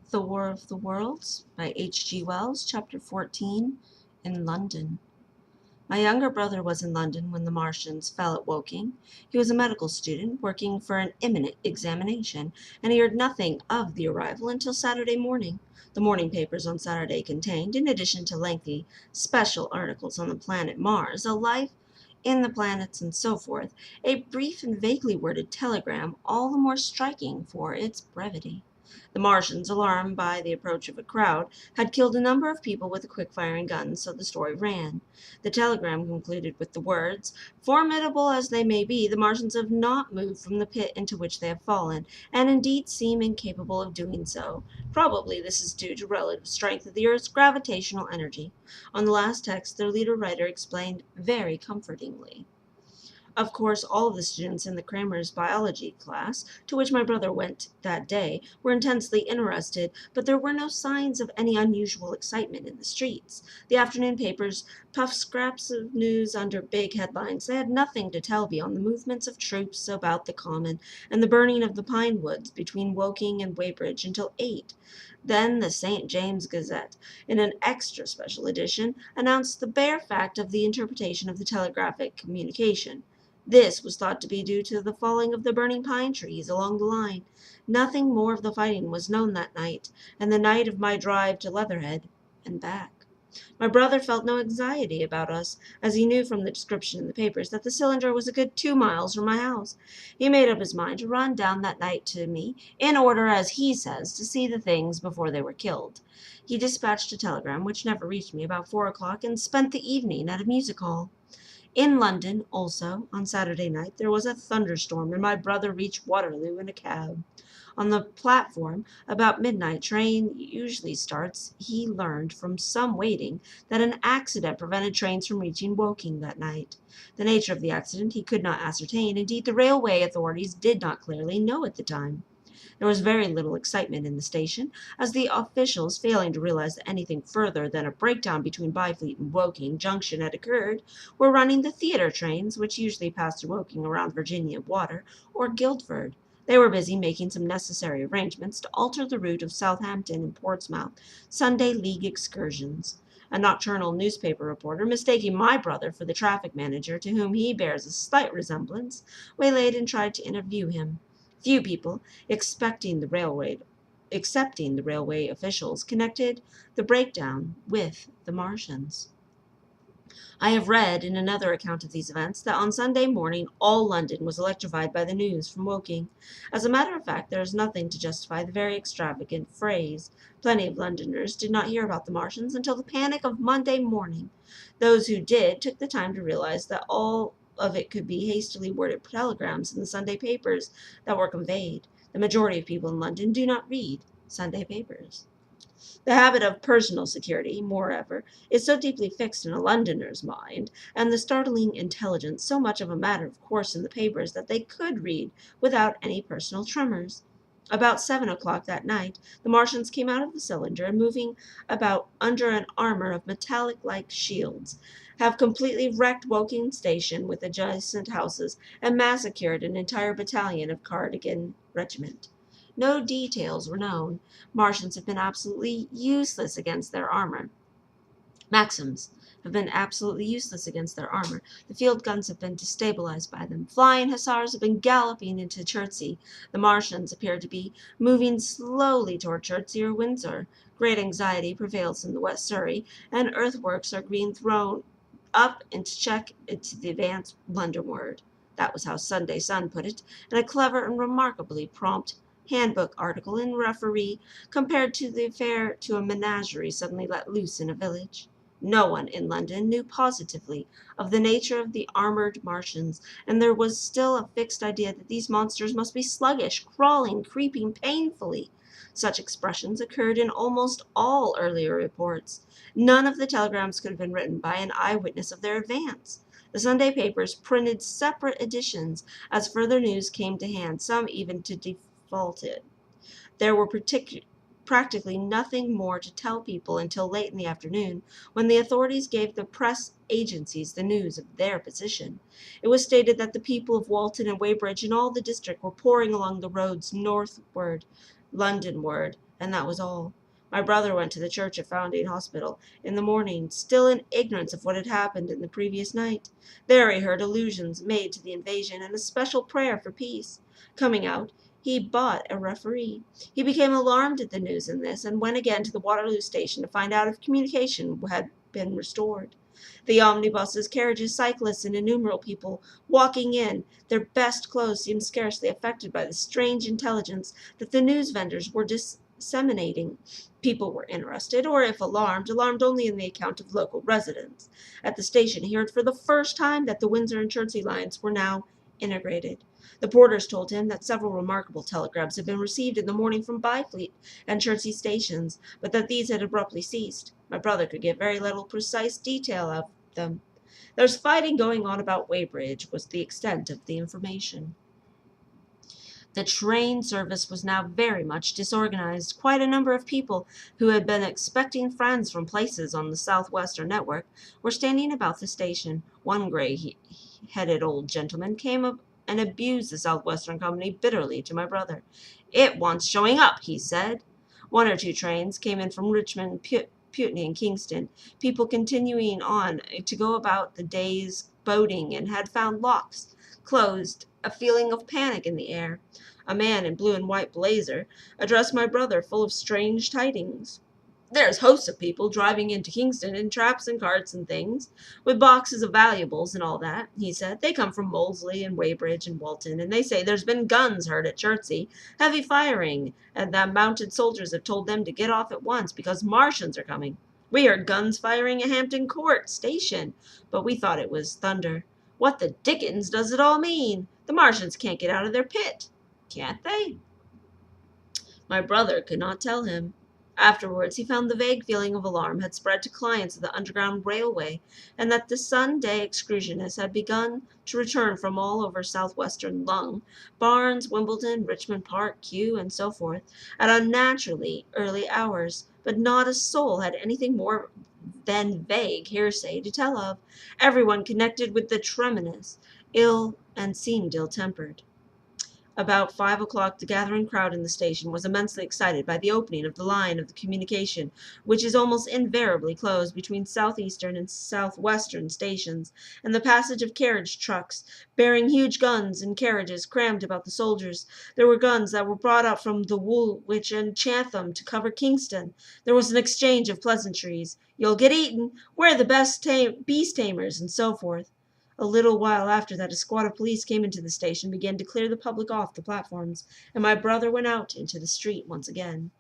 The War of the Worlds by H.G. Wells, Chapter 14, In London. My younger brother was in London when the Martians fell at Woking. He was a medical student working for an imminent examination, and he heard nothing of the arrival until Saturday morning. The morning papers on Saturday contained, in addition to lengthy special articles on the planet Mars, a life in the planets and so forth, a brief and vaguely worded telegram, all the more striking for its brevity. The Martians, alarmed by the approach of a crowd, had killed a number of people with quick-firing guns, so the story ran. The telegram concluded with the words, "Formidable as they may be, the Martians have not moved from the pit into which they have fallen, and indeed seem incapable of doing so. Probably this is due to relative strength of the Earth's gravitational energy." On the last text, their leader writer explained very comfortingly. Of course, all of the students in the Kramer's biology class, to which my brother went that day, were intensely interested, but there were no signs of any unusual excitement in the streets. The afternoon papers puffed scraps of news under big headlines. They had nothing to tell beyond the movements of troops about the common and the burning of the pine woods between Woking and Weybridge until 8. Then the St. James Gazette, in an extra special edition, announced the bare fact of the interpretation of the telegraphic communication. This was thought to be due to the falling of the burning pine trees along the line. Nothing more of the fighting was known that night, and the night of my drive to Leatherhead and back. My brother felt no anxiety about us, as he knew from the description in the papers that the cylinder was a good 2 miles from my house. He made up his mind to run down that night to me, in order, as he says, to see the things before they were killed. He dispatched a telegram, which never reached me, about 4 o'clock, and spent the evening at a music hall. In London, also, on Saturday night, there was a thunderstorm, and my brother reached Waterloo in a cab. On the platform, about midnight, train usually starts, he learned from some waiting that an accident prevented trains from reaching Woking that night. The nature of the accident he could not ascertain. Indeed, the railway authorities did not clearly know at the time. There was very little excitement in the station, as the officials, failing to realize that anything further than a breakdown between Byfleet and Woking Junction had occurred, were running the theatre trains, which usually pass through Woking around Virginia Water or Guildford. They were busy making some necessary arrangements to alter the route of Southampton and Portsmouth Sunday League excursions. A nocturnal newspaper reporter, mistaking my brother for the traffic manager, to whom he bears a slight resemblance, waylaid and tried to interview him. Few people, excepting the railway officials, connected the breakdown with the Martians. I have read, in another account of these events, that on Sunday morning all London was electrified by the news from Woking. As a matter of fact, there is nothing to justify the very extravagant phrase. Plenty of Londoners did not hear about the Martians until the panic of Monday morning. Those who did took the time to realize that all of it could be hastily worded telegrams in the Sunday papers that were conveyed. The majority of people in London do not read Sunday papers. The habit of personal security, moreover, is so deeply fixed in a Londoner's mind, and the startling intelligence so much of a matter of course in the papers, that they could read without any personal tremors. About 7 o'clock that night, the Martians came out of the cylinder, and moving about under an armor of metallic-like shields, have completely wrecked Woking Station with adjacent houses, and massacred an entire battalion of Cardigan Regiment. No details were known. Martians have been absolutely useless against their armor. Maxims have been absolutely useless against their armor. The field guns have been destabilized by them. Flying hussars have been galloping into Chertsey. The Martians appear to be moving slowly toward Chertsey or Windsor. Great anxiety prevails in the West Surrey, and earthworks are being thrown up into check into the advance Londonward. That was how Sunday Sun put it, in a clever and remarkably prompt handbook article in Referee, compared to the affair to a menagerie suddenly let loose in a village. No one in London knew positively of the nature of the armored Martians, and there was still a fixed idea that these monsters must be sluggish, crawling, creeping painfully. Such expressions occurred in almost all earlier reports. None of the telegrams could have been written by an eyewitness of their advance. The Sunday papers printed separate editions as further news came to hand, some even to defaulted. There were practically nothing more to tell people until late in the afternoon, when the authorities gave the press agencies the news of their position. It was stated that the people of Walton and Weybridge and all the district were pouring along the roads northward, Londonward, And that was all. My brother went to the church at Foundation Hospital in the morning, still in ignorance of what had happened in the previous night. There he heard allusions made to the invasion and a special prayer for peace. Coming out, he bought a referee. He became alarmed at the news in this, and went again to the Waterloo station to find out if communication had been restored. The omnibuses, carriages, cyclists, and innumerable people walking in, their best clothes, seemed scarcely affected by the strange intelligence that the news vendors were disseminating. People were interested, or if alarmed, alarmed only in the account of local residents. At the station he heard for the first time that the Windsor and Chertsey lines were now integrated. The porters told him that several remarkable telegrams had been received in the morning from Byfleet and Chertsey stations, but that these had abruptly ceased. My brother could get very little precise detail of them. There's fighting going on about Weybridge, was the extent of the information. The train service was now very much disorganized. Quite a number of people who had been expecting friends from places on the Southwestern network were standing about the station. One gray-headed old gentleman came up and abused the Southwestern company bitterly to my brother. "It wants showing up," he said. One or two trains came in from Richmond, Putney, and Kingston, people continuing on to go about the day's boating, and had found locks closed, a feeling of panic in the air. A man in blue and white blazer addressed my brother, full of strange tidings. "There's hosts of people driving into Kingston in traps and carts and things, with boxes of valuables and all that," he said. "They come from Molesley and Weybridge and Walton, and they say there's been guns heard at Chertsey, heavy firing, and that mounted soldiers have told them to get off at once because Martians are coming. We heard guns firing at Hampton Court station, but we thought it was thunder. What the dickens does it all mean? The Martians can't get out of their pit, can't they?" My brother could not tell him. Afterwards he found the vague feeling of alarm had spread to clients of the Underground Railway, and that the Sunday excursionists had begun to return from all over southwestern Lung, Barnes, Wimbledon, Richmond Park, Kew, and so forth, at unnaturally early hours, but not a soul had anything more than vague hearsay to tell of. Everyone connected with the Terminus ill and seemed ill-tempered. About 5 o'clock the gathering crowd in the station was immensely excited by the opening of the line of the communication, which is almost invariably closed between southeastern and southwestern stations, and the passage of carriage trucks bearing huge guns and carriages crammed about the soldiers. There were guns that were brought up from the Woolwich and Chatham to cover Kingston. There was an exchange of pleasantries. "You'll get eaten. We're the best beast tamers," and so forth. A little while after that a squad of police came into the station, began to clear the public off the platforms, and my brother went out into the street once again.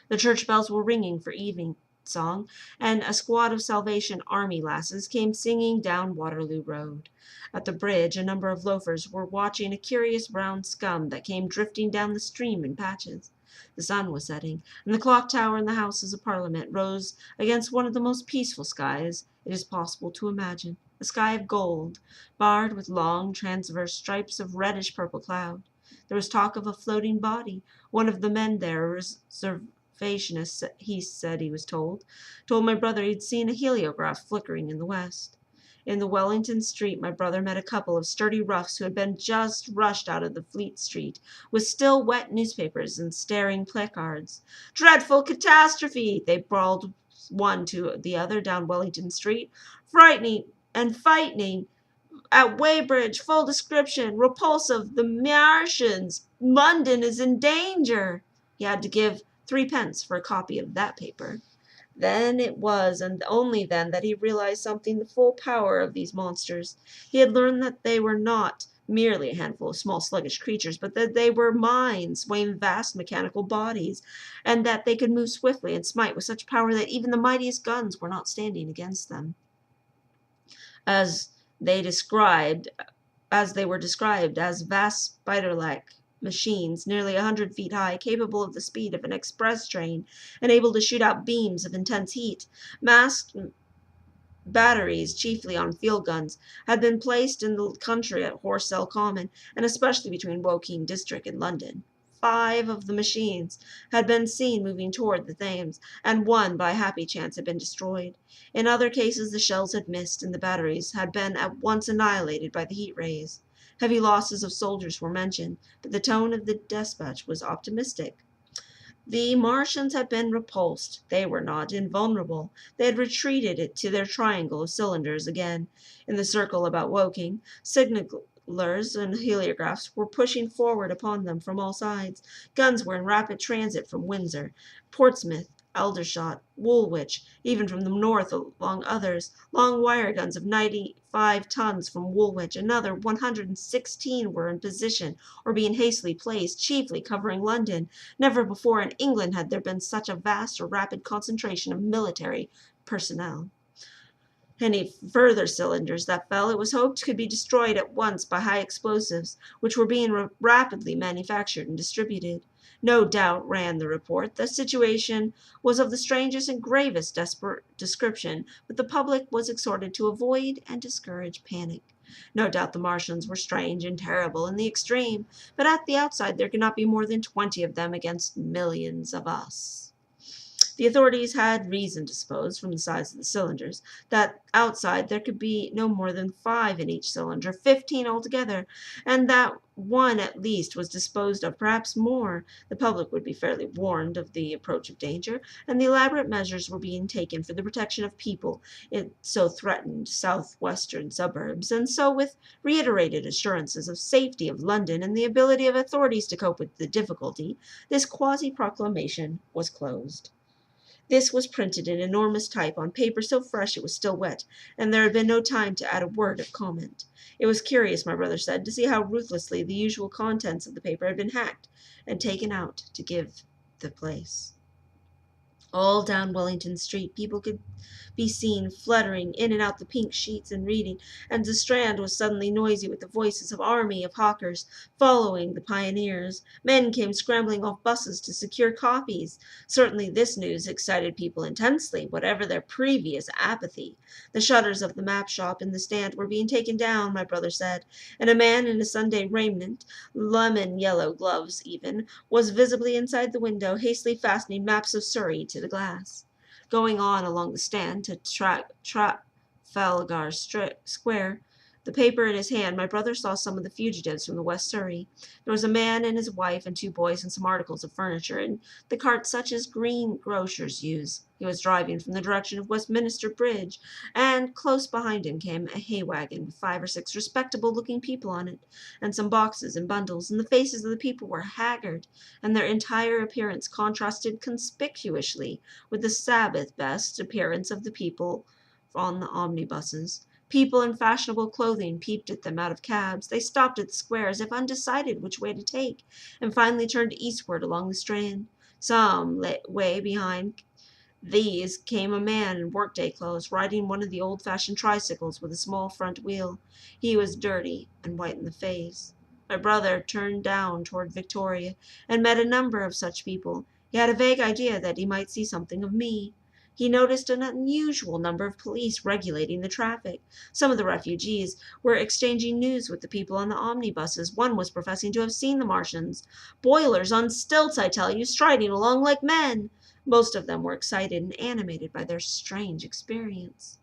The church bells were ringing for evening song, and a squad of Salvation Army lasses came singing down Waterloo Road. At the bridge a number of loafers were watching a curious brown scum that came drifting down the stream in patches. The sun was setting, and the clock tower in the Houses of Parliament rose against one of the most peaceful skies it is possible to imagine, a sky of gold, barred with long transverse stripes of reddish-purple cloud. There was talk of a floating body. One of the men there, a reservationist, he said he was told my brother he'd seen a heliograph flickering in the west. In the Wellington Street my brother met a couple of sturdy roughs who had been just rushed out of the Fleet Street, with still wet newspapers and staring placards. "Dreadful catastrophe!" they bawled one to the other down Wellington Street. "Frightening and frightening at Weybridge, full description, repulsive, the Martians, London is in danger." He had to give 3d. for a copy of that paper. Then it was, and only then, that he realized something the full power of these monsters. He had learned that they were not merely a handful of small sluggish creatures, but that they were minds weighing vast mechanical bodies, and that they could move swiftly and smite with such power that even the mightiest guns were not standing against them. As they were described as vast spider-like machines nearly 100 feet high, capable of the speed of an express train, and able to shoot out beams of intense heat. Masked batteries, chiefly on field guns, had been placed in the country at Horsell Common, and especially between Woking District and London. 5 of the machines had been seen moving toward the Thames, and one, by happy chance, had been destroyed. In other cases the shells had missed, and the batteries had been at once annihilated by the heat rays. Heavy losses of soldiers were mentioned, but the tone of the despatch was optimistic. The Martians had been repulsed. They were not invulnerable. They had retreated to their triangle of cylinders again. In the circle about Woking, signalers and heliographs were pushing forward upon them from all sides. Guns were in rapid transit from Windsor, Portsmouth, Aldershot, Woolwich, even from the north along others. Long wire guns of 95 tons from Woolwich. Another 116 were in position or being hastily placed, chiefly covering London. Never before in England had there been such a vast or rapid concentration of military personnel. Any further cylinders that fell, it was hoped, could be destroyed at once by high explosives, which were being rapidly manufactured and distributed. No doubt, ran the report, the situation was of the strangest and gravest description, but the public was exhorted to avoid and discourage panic. No doubt the Martians were strange and terrible in the extreme, but at the outside there could not be more than 20 of them against millions of us. The authorities had reason to suppose, from the size of the cylinders, that outside there could be no more than 5 in each cylinder, 15 altogether, and that one at least was disposed of, perhaps more. The public would be fairly warned of the approach of danger, and the elaborate measures were being taken for the protection of people in so threatened southwestern suburbs, and so, with reiterated assurances of safety of London and the ability of authorities to cope with the difficulty, this quasi-proclamation was closed. This was printed in enormous type on paper so fresh it was still wet, and there had been no time to add a word of comment. It was curious, my brother said, to see how ruthlessly the usual contents of the paper had been hacked and taken out to give the place. All down Wellington Street people could be seen fluttering in and out the pink sheets and reading, and the Strand was suddenly noisy with the voices of army of hawkers following the pioneers. Men came scrambling off buses to secure copies. Certainly this news excited people intensely, whatever their previous apathy. The shutters of the map shop in the Stand were being taken down, my brother said, and a man in a Sunday raiment, lemon-yellow gloves even, was visibly inside the window, hastily fastening maps of Surrey to the glass. Going on along the Stand to Trafalgar Square, the paper in his hand, my brother saw some of the fugitives from the West Surrey. There was a man and his wife and 2 boys and some articles of furniture in the cart such as greengrocers use. He was driving from the direction of Westminster Bridge, and close behind him came a hay wagon with 5 or 6 respectable-looking people on it, and some boxes and bundles, and the faces of the people were haggard, and their entire appearance contrasted conspicuously with the Sabbath-best appearance of the people on the omnibuses. People in fashionable clothing peeped at them out of cabs. They stopped at the square as if undecided which way to take, and finally turned eastward along the Strand. Some way behind these came a man in workday clothes, riding one of the old-fashioned tricycles with a small front wheel. He was dirty and white in the face. My brother turned down toward Victoria, and met a number of such people. He had a vague idea that he might see something of me. He noticed an unusual number of police regulating the traffic. Some of the refugees were exchanging news with the people on the omnibuses. One was professing to have seen the Martians. Boilers on stilts, I tell you, striding along like men. Most of them were excited and animated by their strange experience.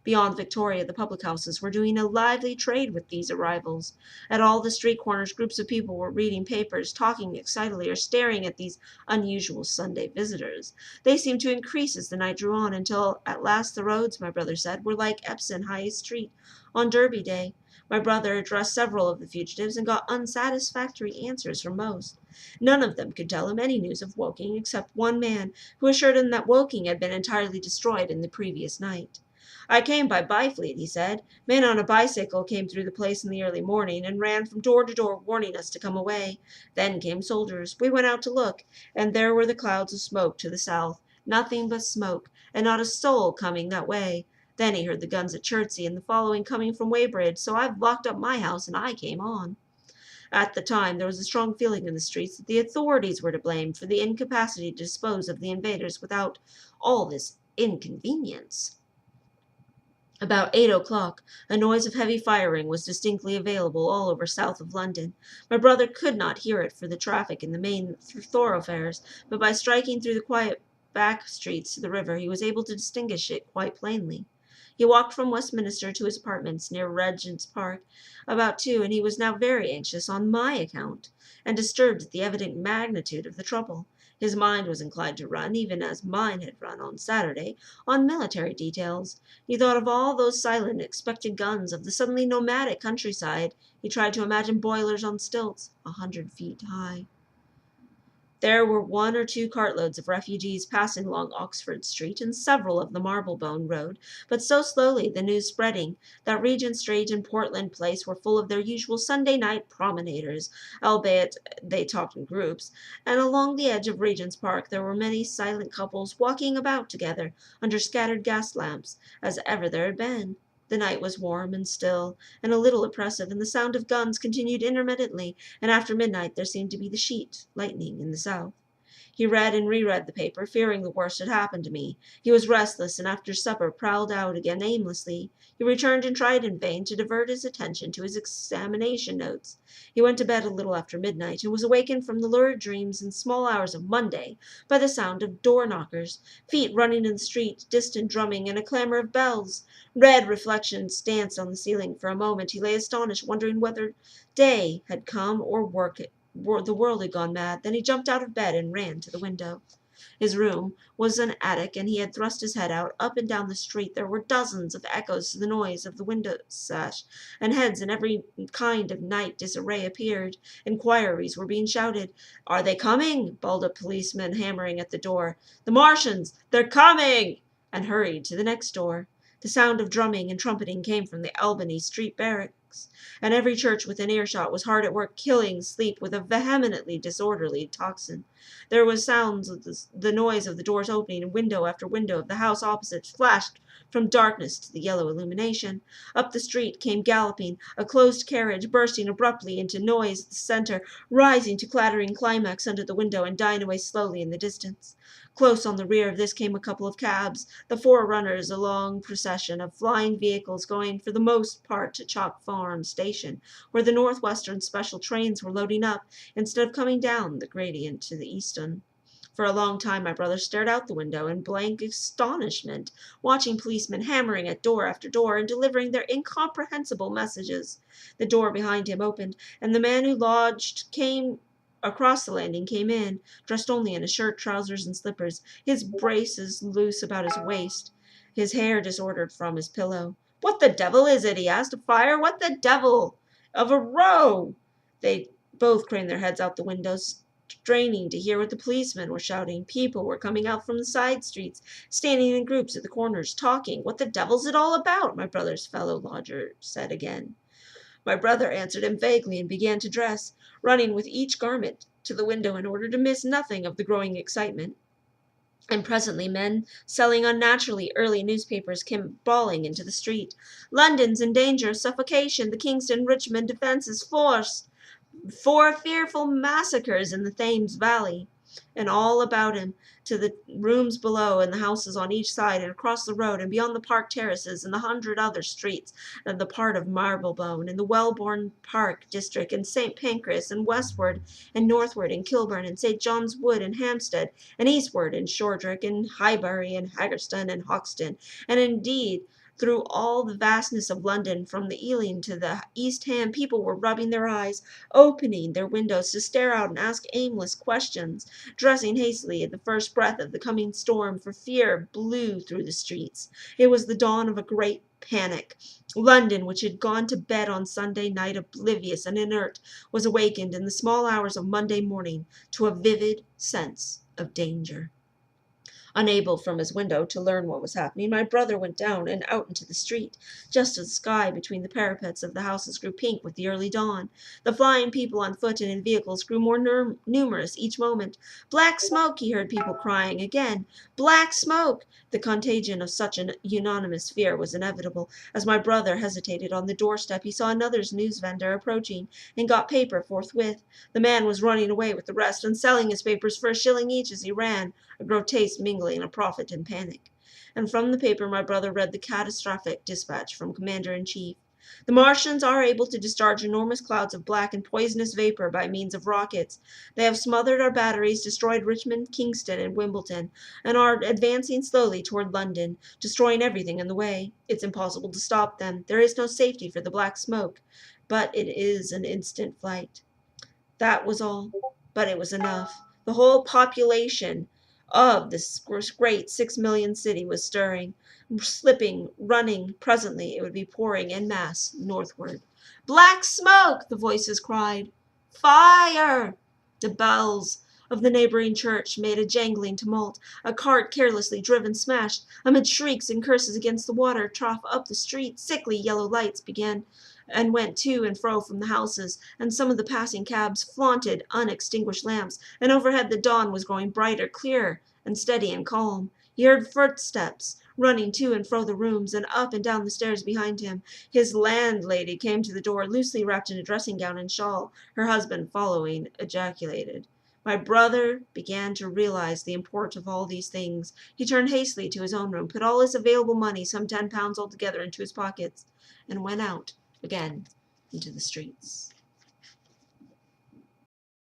Beyond Victoria, the public houses were doing a lively trade with these arrivals. At all the street corners, groups of people were reading papers, talking excitedly, or staring at these unusual Sunday visitors. They seemed to increase as the night drew on, until at last the roads, my brother said, were like Epsom High Street on Derby Day. My brother addressed several of the fugitives and got unsatisfactory answers from most. None of them could tell him any news of Woking, except one man, who assured him that Woking had been entirely destroyed in the previous night. I came by Byfleet, he said. Men on a bicycle came through the place in the early morning, and ran from door to door warning us to come away. Then came soldiers. We went out to look, and there were the clouds of smoke to the south. Nothing but smoke, and not a soul coming that way. Then he heard the guns at Chertsey, and the following coming from Weybridge, so I've locked up my house, and I came on. At the time, there was a strong feeling in the streets that the authorities were to blame for the incapacity to dispose of the invaders without all this inconvenience. About 8 o'clock, a noise of heavy firing was distinctly available all over south of London. My brother could not hear it for the traffic in the main thoroughfares, but by striking through the quiet back streets to the river, he was able to distinguish it quite plainly. He walked from Westminster to his apartments near Regent's Park about 2, and he was now very anxious on my account, and disturbed at the evident magnitude of the trouble. His mind was inclined to run, even as mine had run on Saturday, on military details. He thought of all those silent, expected guns, of the suddenly nomadic countryside. He tried to imagine boilers on stilts, 100 feet high. There were 1 or 2 cartloads of refugees passing along Oxford Street and several of the Marylebone Road, but so slowly, the news spreading, that Regent Street and Portland Place were full of their usual Sunday night promenaders, albeit they talked in groups, and along the edge of Regent's Park there were many silent couples walking about together under scattered gas lamps, as ever there had been. The night was warm and still, and a little oppressive, and the sound of guns continued intermittently, and after midnight there seemed to be the sheet lightning in the south. He read and reread the paper, fearing the worst had happened to me. He was restless, and after supper prowled out again aimlessly. He returned and tried in vain to divert his attention to his examination notes. He went to bed a little after midnight, and was awakened from the lurid dreams in small hours of Monday by the sound of door-knockers, feet running in the street, distant drumming, and a clamor of bells. Red reflections danced on the ceiling. For a moment he lay astonished, wondering whether day had come or the world had gone mad. Then he jumped out of bed and ran to the window. His room was an attic, and he had thrust his head out. Up and down the street there were dozens of echoes to the noise of the window sash, and heads in every kind of night disarray appeared. Inquiries were being shouted. "Are they coming?" bawled a policeman, hammering at the door. "The Martians! They're coming!" and hurried to the next door. The sound of drumming and trumpeting came from the Albany Street barracks, and every church within earshot was hard at work killing sleep with a vehemently disorderly tocsin. There was sounds of the noise of the doors opening, and window after window of the house opposite flashed from darkness to the yellow illumination. Up the street came galloping a closed carriage, bursting abruptly into noise at the center, rising to clattering climax under the window, and dying away slowly in the distance. Close on the rear of this came a couple of cabs, the forerunners a long procession of flying vehicles going for the most part to Chalk Farm Station, where the Northwestern special trains were loading up, instead of coming down the gradient to the Easton. For a long time my brother stared out the window in blank astonishment, watching policemen hammering at door after door and delivering their incomprehensible messages. The door behind him opened, and the man who lodged came across the landing came in, dressed only in a shirt, trousers, and slippers, his braces loose about his waist, his hair disordered from his pillow. "What the devil is it?" he asked. "A fire? What the devil of a row?" They both craned their heads out the windows, straining to hear what the policemen were shouting. People were coming out from the side streets, standing in groups at the corners, talking. "What the devil's it all about?" my brother's fellow lodger said again. My brother answered him vaguely and began to dress, running with each garment to the window in order to miss nothing of the growing excitement. And presently men selling unnaturally early newspapers came bawling into the street. "London's in danger of suffocation. The Kingston Richmond defense is forced. 4 fearful massacres in the Thames Valley." And all about him, to the rooms below and the houses on each side and across the road and beyond the park terraces and the 100 other streets of the part of Marylebone and the Wellborn Park district and St. Pancras and westward and northward and Kilburn and St. John's Wood and Hampstead and eastward and Shordrick and Highbury and Haggerston and Hoxton, and indeed through all the vastness of London, from the Ealing to the East Ham, people were rubbing their eyes, opening their windows to stare out and ask aimless questions, dressing hastily at the first breath of the coming storm, for fear blew through the streets. It was the dawn of a great panic. London, which had gone to bed on Sunday night oblivious and inert, was awakened in the small hours of Monday morning to a vivid sense of danger. Unable from his window to learn what was happening, my brother went down and out into the street, just as the sky between the parapets of the houses grew pink with the early dawn. The flying people on foot and in vehicles grew more numerous each moment. "Black smoke!" he heard people crying again. "Black smoke!" The contagion of such an unanimous fear was inevitable. As my brother hesitated on the doorstep, he saw another news vendor approaching, and got paper forthwith. The man was running away with the rest, and selling his papers for a shilling each as he ran, a grotesque mingling of profit and panic. And from the paper my brother read the catastrophic dispatch from Commander-in-Chief. "The Martians are able to discharge enormous clouds of black and poisonous vapor by means of rockets. They have smothered our batteries, destroyed Richmond, Kingston, and Wimbledon, and are advancing slowly toward London, destroying everything in the way. It's impossible to stop them. There is no safety for the black smoke, but it is an instant flight." That was all, but it was enough. The whole population of this great 6 million city was stirring, slipping, running. Presently it would be pouring en masse northward. Black smoke! The voices cried. Fire! The bells of the neighboring church made a jangling tumult. A cart carelessly driven smashed, amid shrieks and curses against the water trough up the street. Sickly yellow lights began and went to and fro from the houses, and some of the passing cabs flaunted unextinguished lamps, and overhead the dawn was growing brighter, clearer, and steady and calm. He heard footsteps running to and fro the rooms, and up and down the stairs behind him. His landlady came to the door, loosely wrapped in a dressing gown and shawl. Her husband, following, ejaculated. My brother began to realize the import of all these things. He turned hastily to his own room, put all his available money, some £10 altogether, into his pockets, and went out again into the streets.